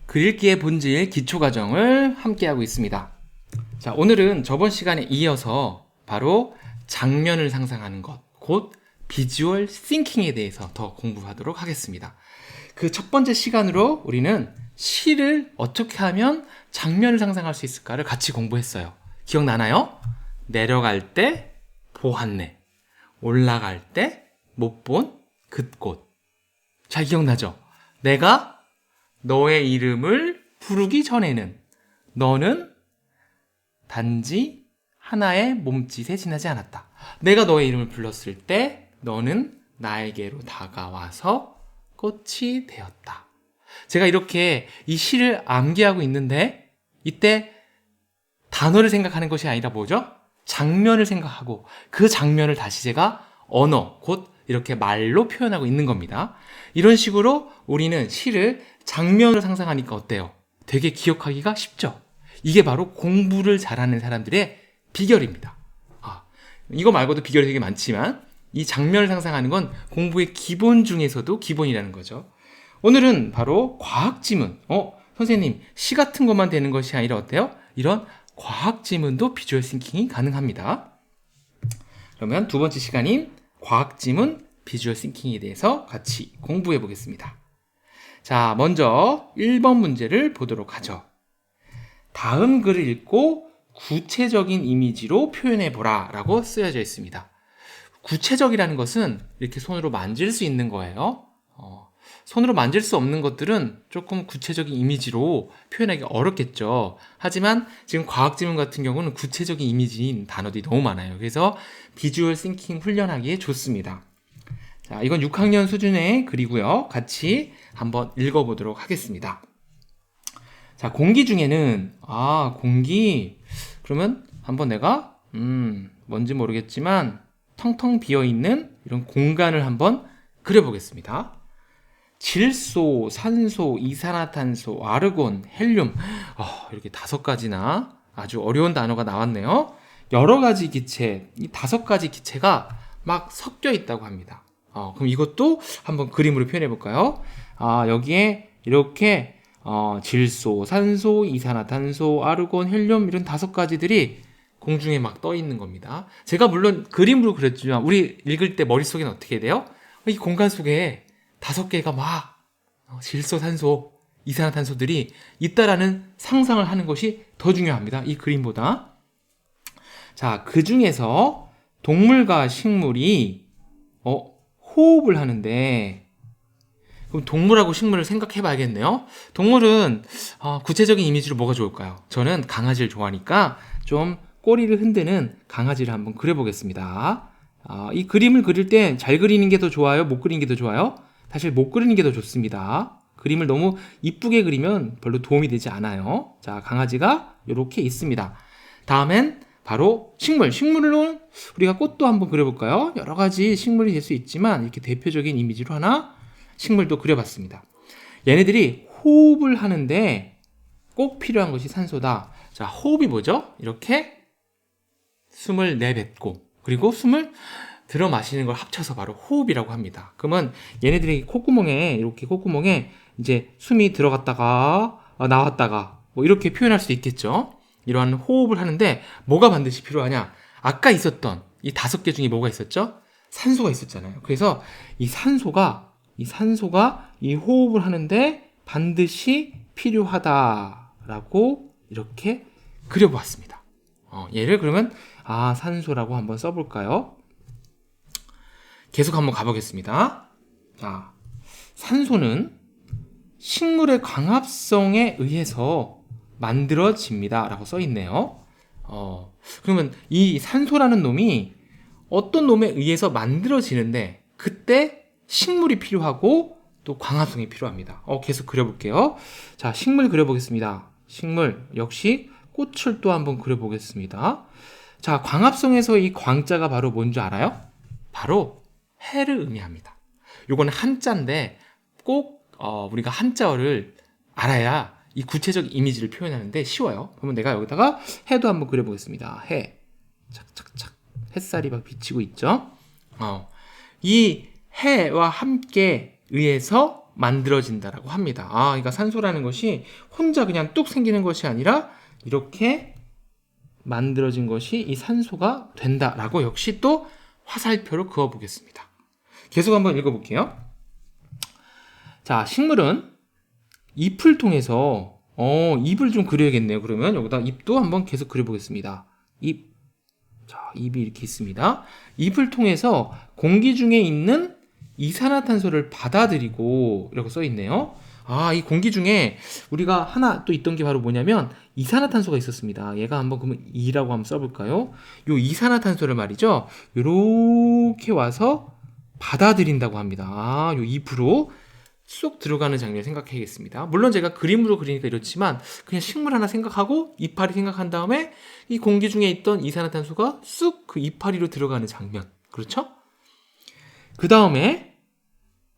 그릴기의 본질 기초과정을 함께하고 있습니다. 자, 오늘은 저번 시간에 이어서 바로 장면을 상상하는 것, 곧 비주얼 싱킹에 대해서 더 공부하도록 하겠습니다. 그 첫 번째 시간으로 우리는 시를 어떻게 하면 장면을 상상할 수 있을까를 같이 공부했어요. 기억나나요? 내려갈 때 보았네, 올라갈 때 못 본 긋꽃. 잘 기억나죠? 내가 너의 이름을 부르기 전에는 너는 단지 하나의 몸짓에 지나지 않았다. 내가 너의 이름을 불렀을 때 너는 나에게로 다가와서 꽃이 되었다. 제가 이렇게 이 시를 암기하고 있는데 이때 단어를 생각하는 것이 아니라 뭐죠? 장면을 생각하고 그 장면을 다시 제가 언어, 곧 이렇게 말로 표현하고 있는 겁니다. 이런 식으로 우리는 시를 장면을 상상하니까 어때요? 되게 기억하기가 쉽죠? 이게 바로 공부를 잘하는 사람들의 비결입니다. 이거 말고도 비결이 되게 많지만 이 장면을 상상하는 건 공부의 기본 중에서도 기본이라는 거죠. 오늘은 바로 과학 지문. 선생님, 시 같은 것만 되는 것이 아니라 어때요? 이런 과학 지문도 비주얼 싱킹이 가능합니다. 그러면 두 번째 시간인 과학 지문 비주얼 싱킹에 대해서 같이 공부해 보겠습니다. 자, 먼저 1번 문제를 보도록 하죠. 다음 글을 읽고 구체적인 이미지로 표현해 보라 라고 쓰여져 있습니다. 구체적이라는 것은 이렇게 손으로 만질 수 있는 거예요. 손으로 만질 수 없는 것들은 조금 구체적인 이미지로 표현하기 어렵겠죠. 하지만 지금 과학지문 같은 경우는 구체적인 이미지인 단어들이 너무 많아요. 그래서 비주얼 싱킹 훈련하기에 좋습니다. 자, 이건 6학년 수준의 글이고요. 같이 한번 읽어보도록 하겠습니다. 자, 공기 중에는 공기 그러면 한번 내가 뭔지 모르겠지만 텅텅 비어있는 이런 공간을 한번 그려보겠습니다. 질소, 산소, 이산화탄소, 아르곤, 헬륨 이렇게 5가지나 아주 어려운 단어가 나왔네요. 여러 가지 기체, 이 5가지 기체가 막 섞여 있다고 합니다. 그럼 이것도 한번 그림으로 표현해 볼까요? 여기에 이렇게 질소, 산소, 이산화탄소, 아르곤, 헬륨 이런 5가지들이 공중에 막 떠 있는 겁니다. 제가 물론 그림으로 그렸지만 우리 읽을 때 머릿속에는 어떻게 돼요? 이 공간 속에 5개가 막 질소, 산소, 이산화탄소들이 있다라는 상상을 하는 것이 더 중요합니다. 이 그림보다. 자, 그 중에서 동물과 식물이 호흡을 하는데 그럼 동물하고 식물을 생각해 봐야겠네요. 동물은 구체적인 이미지로 뭐가 좋을까요? 저는 강아지를 좋아하니까 좀 꼬리를 흔드는 강아지를 한번 그려보겠습니다. 이 그림을 그릴 때 잘 그리는 게 더 좋아요? 못 그리는 게 더 좋아요? 사실 못 그리는 게 더 좋습니다. 그림을 너무 이쁘게 그리면 별로 도움이 되지 않아요. 자, 강아지가 이렇게 있습니다. 다음엔 바로 식물. 식물로 우리가 꽃도 한번 그려볼까요? 여러 가지 식물이 될 수 있지만 이렇게 대표적인 이미지로 하나 식물도 그려봤습니다. 얘네들이 호흡을 하는데 꼭 필요한 것이 산소다. 자, 호흡이 뭐죠? 이렇게 숨을 내뱉고 그리고 숨을 들어 마시는 걸 합쳐서 바로 호흡이라고 합니다. 그러면 얘네들이 이렇게 콧구멍에 이제 숨이 들어갔다가 나왔다가 뭐 이렇게 표현할 수도 있겠죠. 이러한 호흡을 하는데 뭐가 반드시 필요하냐? 아까 있었던 이 5개 중에 뭐가 있었죠? 산소가 있었잖아요. 그래서 이 산소가 이 호흡을 하는데 반드시 필요하다라고 이렇게 그려보았습니다. 얘를 그러면 산소라고 한번 써볼까요? 계속 한번 가보겠습니다. 자, 산소는 식물의 광합성에 의해서 만들어집니다 라고 써있네요. 그러면 이 산소라는 놈이 어떤 놈에 의해서 만들어지는데 그때 식물이 필요하고 또 광합성이 필요합니다. 계속 그려볼게요. 자, 식물 그려보겠습니다. 식물 역시 꽃을 또 한번 그려보겠습니다. 자, 광합성에서 이 광자가 바로 뭔지 알아요? 바로 해를 의미합니다. 요거는 한자인데 꼭 우리가 한자어를 알아야 이 구체적 이미지를 표현하는데 쉬워요. 그러면 내가 여기다가 해도 한번 그려보겠습니다. 해. 착착착. 햇살이 막 비치고 있죠. 이 해와 함께 의해서 만들어진다라고 합니다. 그러니까 산소라는 것이 혼자 그냥 뚝 생기는 것이 아니라 이렇게 만들어진 것이 이 산소가 된다라고 역시 또 화살표로 그어보겠습니다. 계속 한번 읽어볼게요. 자, 식물은 잎을 통해서 잎을 좀 그려야겠네요. 그러면 여기다 잎도 한번 계속 그려보겠습니다. 잎. 자, 잎이 이렇게 있습니다. 잎을 통해서 공기 중에 있는 이산화탄소를 받아들이고 이렇게 써 있네요. 이 공기 중에 우리가 하나 또 있던 게 바로 뭐냐면 이산화탄소가 있었습니다. 얘가 한번 그러면 E라고 한번 써볼까요? 요 이산화탄소를 말이죠. 요렇게 와서 받아들인다고 합니다. 요 잎으로 쏙 들어가는 장면을 생각해야겠습니다. 물론 제가 그림으로 그리니까 이렇지만 그냥 식물 하나 생각하고 이파리 생각한 다음에 이 공기 중에 있던 이산화탄소가 쑥 그 이파리로 들어가는 장면. 그렇죠? 그 다음에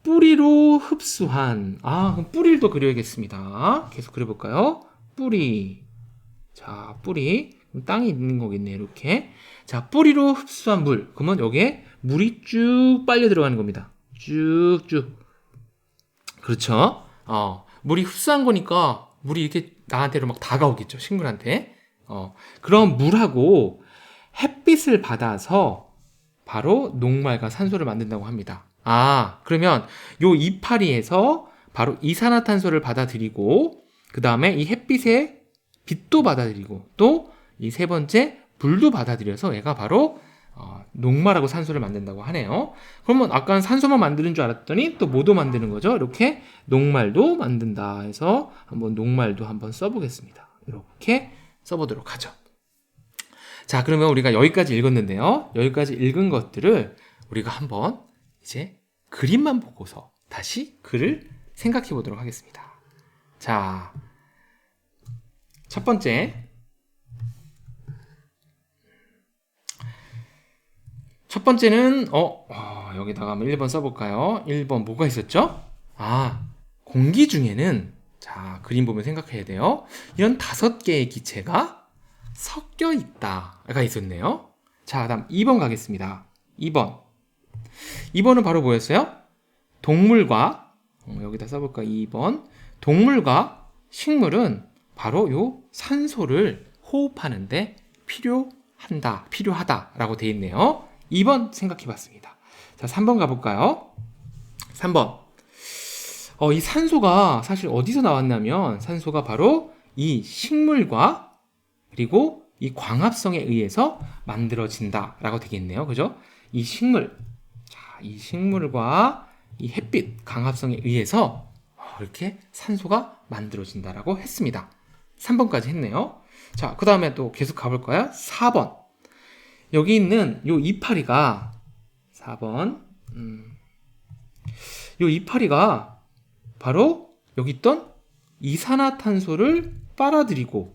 뿌리로 흡수한 그럼 뿌리를 또 그려야겠습니다. 계속 그려볼까요? 뿌리. 자, 뿌리. 땅이 있는 거겠네요. 이렇게. 자, 뿌리로 흡수한 물. 그러면 여기에 물이 쭉 빨려 들어가는 겁니다. 쭉쭉. 그렇죠? 물이 흡수한 거니까 물이 이렇게 나한테로 막 다가오겠죠. 식물한테. 그럼 물하고 햇빛을 받아서 바로 녹말과 산소를 만든다고 합니다. 그러면 요 이파리에서 바로 이산화탄소를 받아들이고 그 다음에 이 햇빛의 빛도 받아들이고 또 이 세 번째 물도 받아들여서 얘가 바로 녹말하고 산소를 만든다고 하네요. 그러면 아까는 산소만 만드는 줄 알았더니 또 뭐도 만드는 거죠. 이렇게 녹말도 만든다 해서 한번 녹말도 한번 써보겠습니다. 이렇게 써보도록 하죠. 자, 그러면 우리가 여기까지 읽었는데요. 여기까지 읽은 것들을 우리가 한번 이제 그림만 보고서 다시 글을 생각해 보도록 하겠습니다. 자, 첫 번째. 첫 번째는 여기다가 한번 1번 써볼까요? 1번 뭐가 있었죠? 공기 중에는 자, 그림 보면 생각해야 돼요. 이런 5개의 기체가 섞여 있다가 있었네요. 자, 다음 2번 가겠습니다. 2번은 바로 뭐였어요? 동물과 여기다 써볼까? 2번 동물과 식물은 바로 요 산소를 호흡하는데 필요하다라고 되어 있네요. 2번 생각해봤습니다. 자, 3번 가볼까요? 3번. 이 산소가 사실 어디서 나왔냐면 산소가 바로 이 식물과 그리고 이 광합성에 의해서 만들어진다라고 되겠네요. 그죠? 이 식물과 이 햇빛 광합성에 의해서 이렇게 산소가 만들어진다라고 했습니다. 3번까지 했네요. 자, 그 다음에 또 계속 가볼까요? 4번. 여기 있는 요 이파리가 4번. 요 이파리가 바로 여기 있던 이산화탄소를 빨아들이고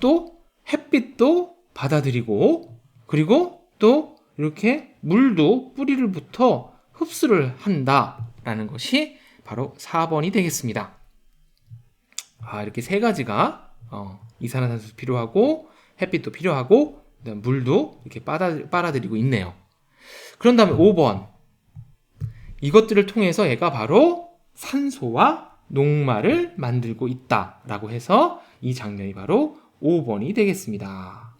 또 햇빛도 받아들이고 그리고 또 이렇게 물도 뿌리로부터 흡수를 한다라는 것이 바로 4번이 되겠습니다. 이렇게 세 가지가 이산화탄소도 필요하고 햇빛도 필요하고 물도 이렇게 빨아들이고 있네요. 그런 다음에 5번. 이것들을 통해서 얘가 바로 산소와 녹말을 만들고 있다라고 해서 이 장면이 바로 5번이 되겠습니다.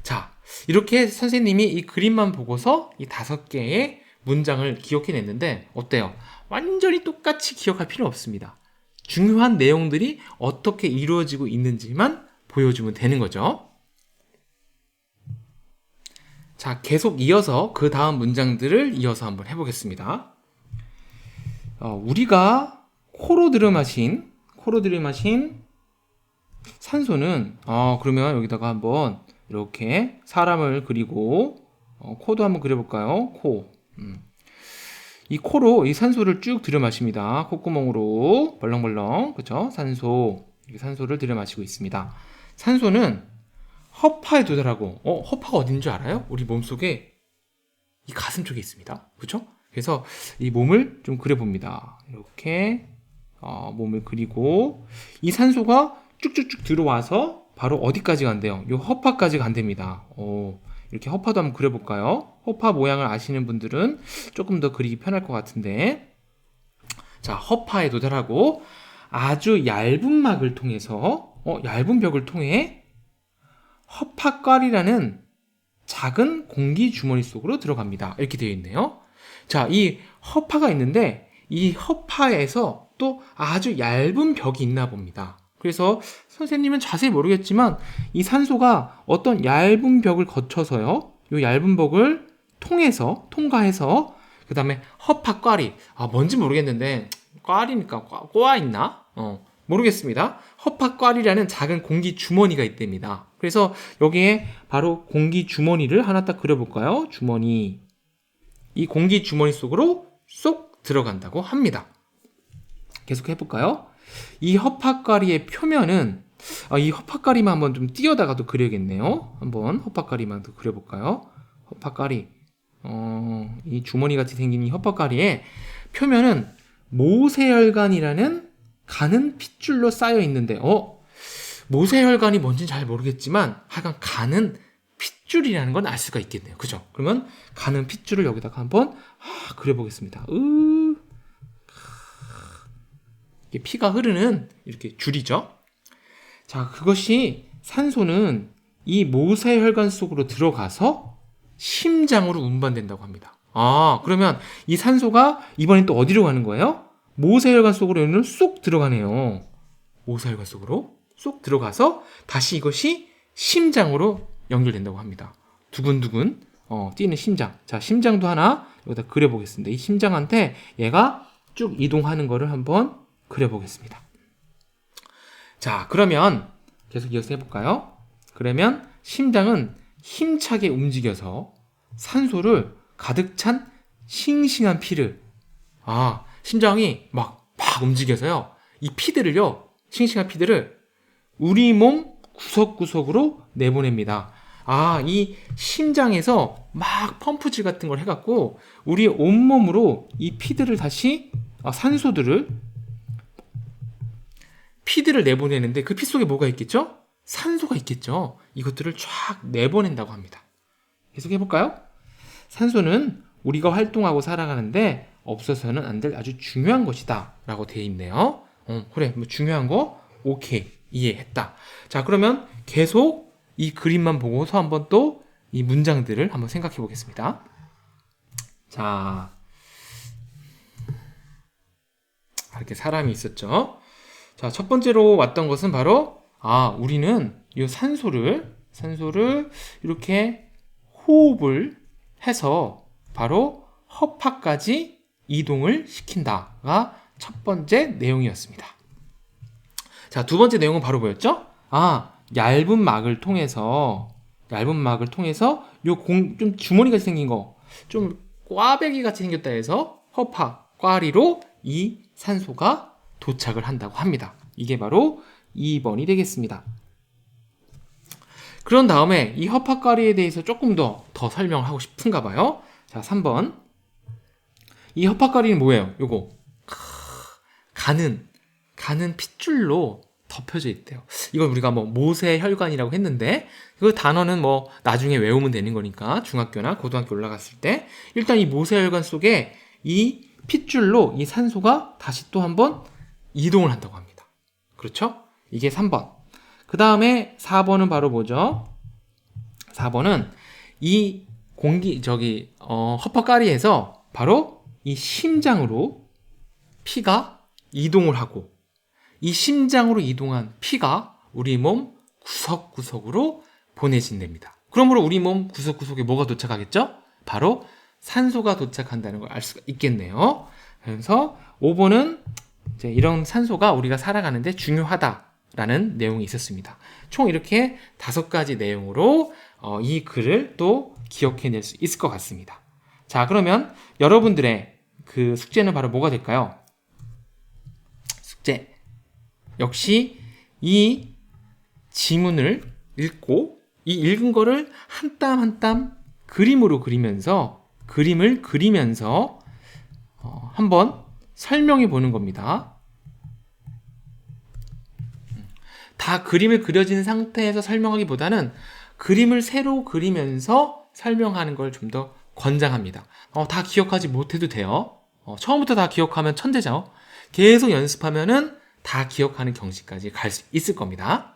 자, 이렇게 선생님이 이 그림만 보고서 이 5개의 문장을 기억해냈는데 어때요? 완전히 똑같이 기억할 필요 없습니다. 중요한 내용들이 어떻게 이루어지고 있는지만 보여주면 되는 거죠. 자, 계속 이어서 그 다음 문장들을 이어서 한번 해보겠습니다. 우리가 코로 들이마신 산소는 그러면 여기다가 한번 이렇게 사람을 그리고 코도 한번 그려볼까요? 코. 이 코로 이 산소를 쭉 들여마십니다. 콧구멍으로 벌렁벌렁, 그렇죠? 산소를 들여마시고 있습니다. 산소는 허파에 도달하고, 허파가 어딘 줄 알아요? 우리 몸속에 이 가슴 쪽에 있습니다. 그렇죠? 그래서 이 몸을 좀 그려봅니다. 이렇게 몸을 그리고 이 산소가 쭉쭉쭉 들어와서 바로 어디까지 간대요? 요 허파까지 간답니다. 이렇게 허파도 한번 그려볼까요? 허파 모양을 아시는 분들은 조금 더 그리기 편할 것 같은데 자, 허파에 도달하고 아주 얇은 막을 통해서 얇은 벽을 통해 허파과리라는 작은 공기 주머니 속으로 들어갑니다. 이렇게 되어 있네요. 자, 이 허파가 있는데 이 허파에서 또 아주 얇은 벽이 있나 봅니다. 그래서 선생님은 자세히 모르겠지만 이 산소가 어떤 얇은 벽을 거쳐서요, 이 얇은 벽을 통과해서 그 다음에 허파과리, 뭔지 모르겠는데 꽈리니까 꼬아 있나? 모르겠습니다. 허파과리라는 작은 공기 주머니가 있답니다. 그래서 여기에 바로 공기 주머니를 하나 딱 그려볼까요? 주머니. 이 공기 주머니 속으로 쏙 들어간다고 합니다. 계속 해볼까요? 이 허파과리의 표면은 이 허파과리만 한번 좀 띄어다가도 그려야겠네요. 한번 허파과리만 더 그려볼까요? 허파과리. 이 주머니 같이 생긴 이 허파과리의 표면은 모세혈관이라는 가는 핏줄로 쌓여 있는데, 모세혈관이 뭔지는 잘 모르겠지만 하여간 가는 핏줄이라는 건 알 수가 있겠네요. 그죠? 그러면 가는 핏줄을 여기다가 한번 그려보겠습니다. 이게 피가 흐르는 이렇게 줄이죠. 자, 그것이 산소는 이 모세혈관 속으로 들어가서 심장으로 운반된다고 합니다. 그러면 이 산소가 이번엔 또 어디로 가는 거예요? 모세혈관 속으로 쏙 들어가네요. 모세혈관 속으로 쏙 들어가서 다시 이것이 심장으로 연결된다고 합니다. 두근두근 뛰는 심장. 자, 심장도 하나 여기다 그려보겠습니다. 이 심장한테 얘가 쭉 이동하는 거를 한번 그려보겠습니다. 자, 그러면 계속 이어서 해볼까요? 그러면 심장은 힘차게 움직여서 산소를 가득 찬 싱싱한 피를, 심장이 막 움직여서요, 이 피들을요, 싱싱한 피들을 우리 몸 구석구석으로 내보냅니다. 이 심장에서 막 펌프질 같은 걸 해갖고 우리 온몸으로 이 피들을 다시 피들을 내보내는데 그 피 속에 뭐가 있겠죠? 산소가 있겠죠. 이것들을 쫙 내보낸다고 합니다. 계속 해볼까요? 산소는 우리가 활동하고 살아가는데 없어서는 안 될 아주 중요한 것이다 라고 되어 있네요. 그래, 중요한 거 오케이, 이해했다. 자, 그러면 계속 이 그림만 보고서 한번 또 이 문장들을 한번 생각해 보겠습니다. 자, 이렇게 사람이 있었죠. 자, 첫 번째로 왔던 것은 바로 우리는 이 산소를 이렇게 호흡을 해서 바로 허파까지 이동을 시킨다가 첫 번째 내용이었습니다. 자, 두 번째 내용은 바로 뭐였죠? 얇은 막을 통해서 좀 주머니 같이 생긴 거, 좀 꽈배기 같이 생겼다 해서 허파과리로 이 산소가 도착을 한다고 합니다. 이게 바로 2번이 되겠습니다. 그런 다음에 이 허파과리에 대해서 조금 더 설명하고 싶은가 봐요. 자, 3번. 이 허파과리는 뭐예요? 요거 가는 핏줄로 덮여져 있대요. 이걸 우리가 모세혈관이라고 했는데 그 단어는 나중에 외우면 되는 거니까 중학교나 고등학교 올라갔을 때 일단 이 모세혈관 속에 이 핏줄로 이 산소가 다시 또 한번 이동을 한다고 합니다. 그렇죠? 이게 3번. 그 다음에 4번은 바로 뭐죠? 4번은 이 허파과리에서 바로 이 심장으로 피가 이동을 하고 이 심장으로 이동한 피가 우리 몸 구석구석으로 보내진답니다. 그러므로 우리 몸 구석구석에 뭐가 도착하겠죠? 바로 산소가 도착한다는 걸 알 수가 있겠네요. 그래서 5번은 이제 이런 산소가 우리가 살아가는데 중요하다라는 내용이 있었습니다. 총 이렇게 5가지 내용으로 이 글을 또 기억해낼 수 있을 것 같습니다. 자, 그러면 여러분들의 그 숙제는 바로 뭐가 될까요? 숙제. 역시 이 지문을 읽고 이 읽은 거를 한 땀 한 땀 그림을 그리면서 한번 설명해 보는 겁니다. 다 그림을 그려진 상태에서 설명하기보다는 그림을 새로 그리면서 설명하는 걸 좀 더 권장합니다. 다 기억하지 못해도 돼요. 처음부터 다 기억하면 천재죠. 계속 연습하면은 다 기억하는 경지까지 갈 수 있을 겁니다.